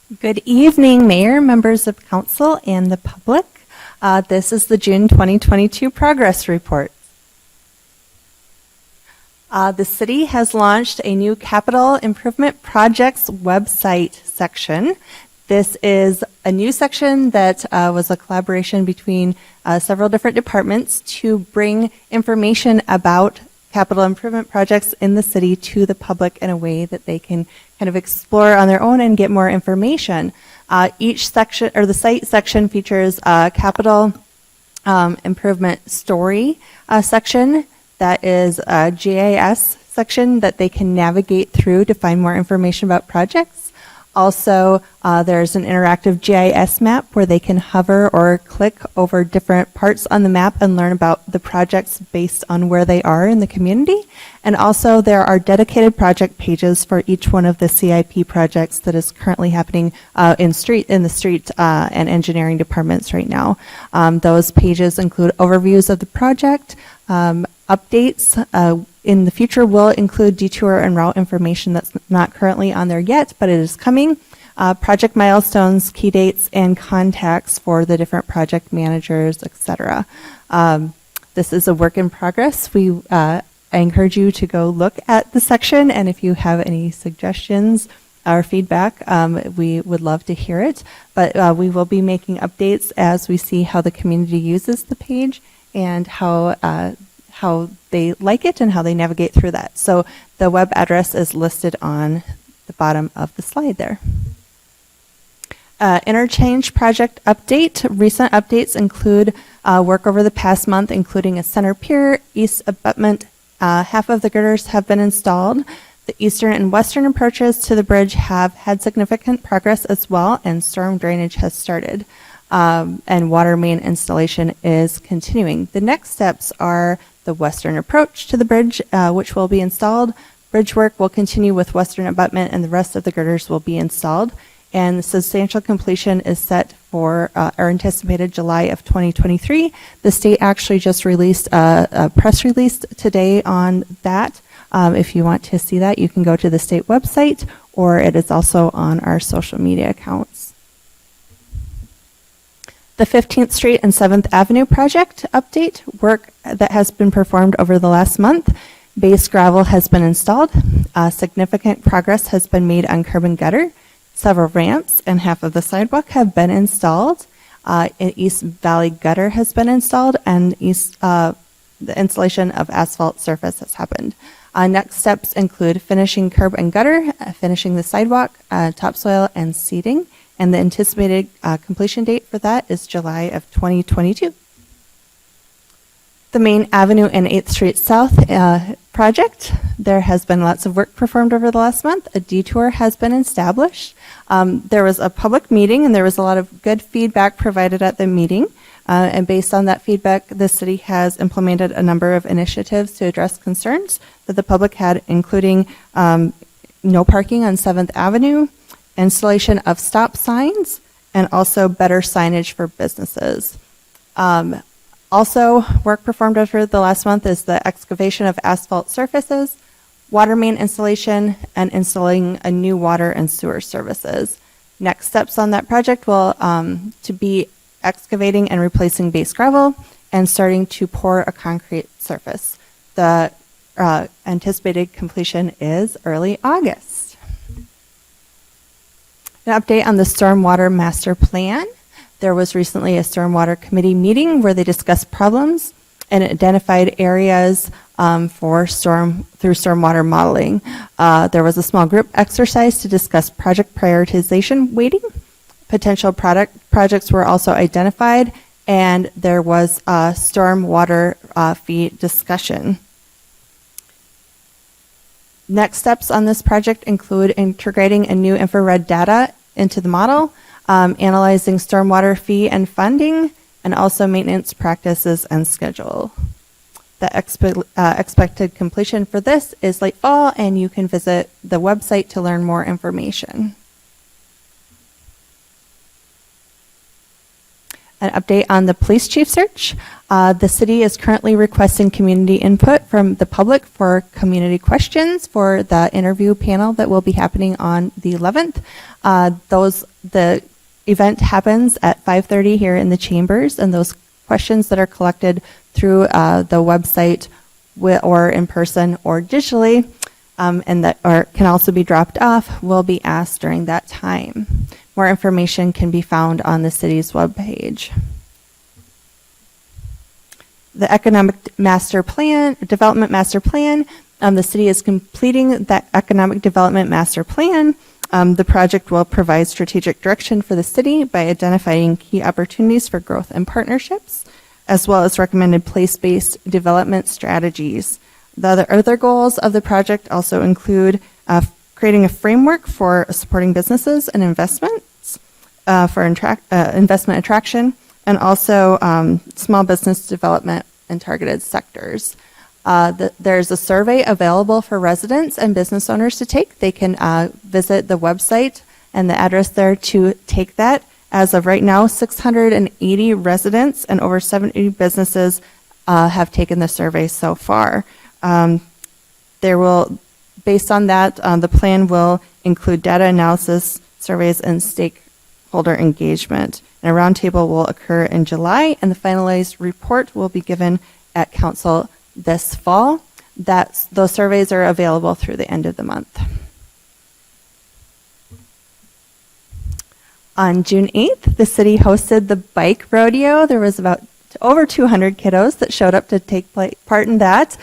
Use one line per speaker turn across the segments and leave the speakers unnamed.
Good evening, Mayor, members of Council, and the public. This is the June 2022 Progress Report. The city has launched a new capital improvement projects website section. This is a new section that was a collaboration between several different departments to bring information about capital improvement projects in the city to the public in a way that they can kind of explore on their own and get more information. Each section, or the site section, features a capital improvement story section that is a GIS section that they can navigate through to find more information about projects. Also, there's an interactive GIS map where they can hover or click over different parts on the map and learn about the projects based on where they are in the community. And also, there are dedicated project pages for each one of the CIP projects that is currently happening in the street and engineering departments right now. Those pages include overviews of the project, updates. In the future will include detour and route information that's not currently on there yet, but it is coming. Project milestones, key dates, and contacts for the different project managers, etc. This is a work in progress. I encourage you to go look at the section, and if you have any suggestions or feedback, we would love to hear it. But we will be making updates as we see how the community uses the page and how they like it and how they navigate through that. So the web address is listed on the bottom of the slide there. Interchange Project update. Recent updates include work over the past month, including a center pier, east abutment. Half of the girders have been installed. The eastern and western approaches to the bridge have had significant progress as well, and storm drainage has started. And water main installation is continuing. The next steps are the western approach to the bridge, which will be installed. Bridge work will continue with western abutment, and the rest of the girders will be installed. And substantial completion is set for or anticipated July of 2023. The state actually just released a press release today on that. If you want to see that, you can go to the state website, or it is also on our social media accounts. The 15th Street and 7th Avenue project update. Work that has been performed over the last month. Base gravel has been installed. Significant progress has been made on curb and gutter. Several ramps and half of the sidewalk have been installed. East Valley gutter has been installed, and the installation of asphalt surface has happened. Next steps include finishing curb and gutter, finishing the sidewalk, topsoil, and seeding. And the anticipated completion date for that is July of 2022. The Main Avenue and 8th Street South project. There has been lots of work performed over the last month. A detour has been established. There was a public meeting, and there was a lot of good feedback provided at the meeting. And based on that feedback, the city has implemented a number of initiatives to address concerns that the public had, including no parking on 7th Avenue, installation of stop signs, and also better signage for businesses. Also, work performed over the last month is the excavation of asphalt surfaces, water main installation, and installing a new water and sewer services. Next steps on that project will to be excavating and replacing base gravel and starting to pour a concrete surface. The anticipated completion is early August. An update on the Stormwater Master Plan. There was recently a Stormwater Committee meeting where they discussed problems and identified areas through stormwater modeling. There was a small group exercise to discuss project prioritization weighting. Potential projects were also identified, and there was a stormwater fee discussion. Next steps on this project include integrating a new infrared data into the model, analyzing stormwater fee and funding, and also maintenance practices and schedule. The expected completion for this is late fall, and you can visit the website to learn more information. An update on the police chief search. The city is currently requesting community input from the public for community questions for the interview panel that will be happening on the 11th. The event happens at 5:30 here in the chambers, and those questions that are collected through the website or in person or digitally, and that can also be dropped off, will be asked during that time. More information can be found on the city's webpage. The Economic Master Plan, Development Master Plan, the city is completing that Economic Development Master Plan. The project will provide strategic direction for the city by identifying key opportunities for growth and partnerships, as well as recommended place-based development strategies. The other goals of the project also include creating a framework for supporting businesses and investments for investment attraction, and also small business development in targeted sectors. There's a survey available for residents and business owners to take. They can visit the website and the address there to take that. As of right now, 680 residents and over 70 businesses have taken the survey so far. Based on that, the plan will include data analysis, surveys, and stakeholder engagement. And a roundtable will occur in July, and the finalized report will be given at council this fall. Those surveys are available through the end of the month. On June 8th, the city hosted the bike rodeo. There was about over 200 kiddos that showed up to take part in that,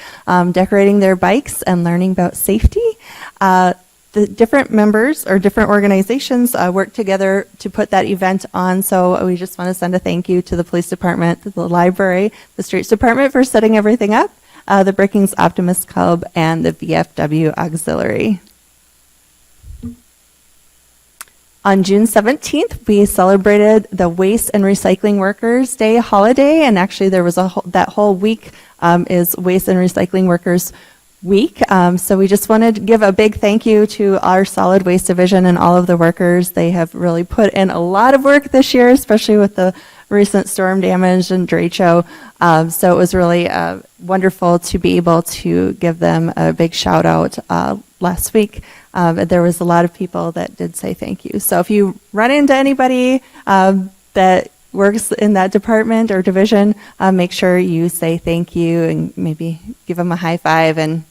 decorating their bikes and learning about safety. The different members or different organizations worked together to put that event on, so we just want to send a thank you to the police department, the library, the streets department for setting everything up, the Brookings Optimist Club, and the VFW Auxiliary. On June 17th, we celebrated the Waste and Recycling Workers Day holiday, and actually there was that whole week is Waste and Recycling Workers Week. So we just wanted to give a big thank you to our solid waste division and all of the workers. They have really put in a lot of work this year, especially with the recent storm damage and derecho. So it was really wonderful to be able to give them a big shout out last week. There was a lot of people that did say thank you. So if you run into anybody that works in that department or division, make sure you say thank you and maybe give them a high five and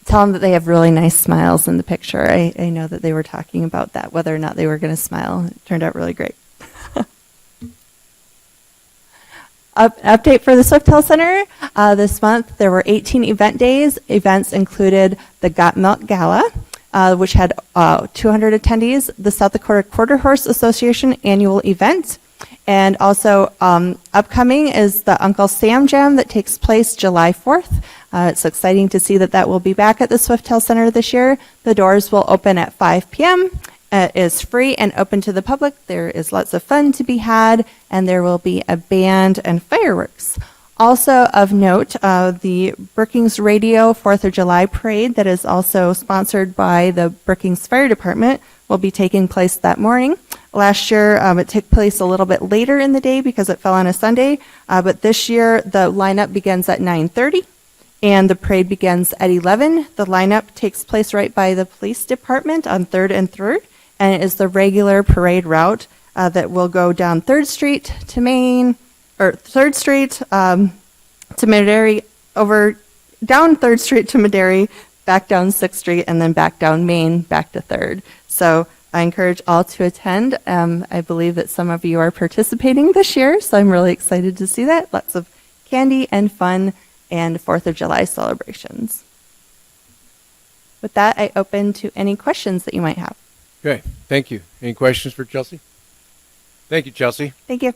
tell them that they have really nice smiles in the picture. I know that they were talking about that, whether or not they were going to smile. It turned out really great. Update for the Swiftel Center. This month there were 18 event days. Events included the Got Milk Gala, which had 200 attendees, the South Dakota Quarter Horse Association annual event, and also upcoming is the Uncle Sam Jam that takes place July 4th. It's exciting to see that will be back at the Swiftel Center this year. The doors will open at 5 p.m. It is free and open to the public. There is lots of fun to be had, and there will be a band and fireworks. Also of note, the Brookings Radio 4th of July Parade that is also sponsored by the Brookings Fire Department will be taking place that morning. Last year, it took place a little bit later in the day because it fell on a Sunday, but this year the lineup begins at 9:30 and the parade begins at 11. The lineup takes place right by the police department on 3rd and 3rd, and it is the regular parade route that will go down 3rd Street to Main, or 3rd Street to Madera, over down 3rd Street to Madera, back down 6th Street, and then back down Main, back to 3rd. So I encourage all to attend. I believe that some of you are participating this year, so I'm really excited to see that. Lots of candy and fun and 4th of July celebrations. With that, I open to any questions that you might have.
Okay, thank you. Any questions for Chelsie? Thank you, Chelsie.
Thank you.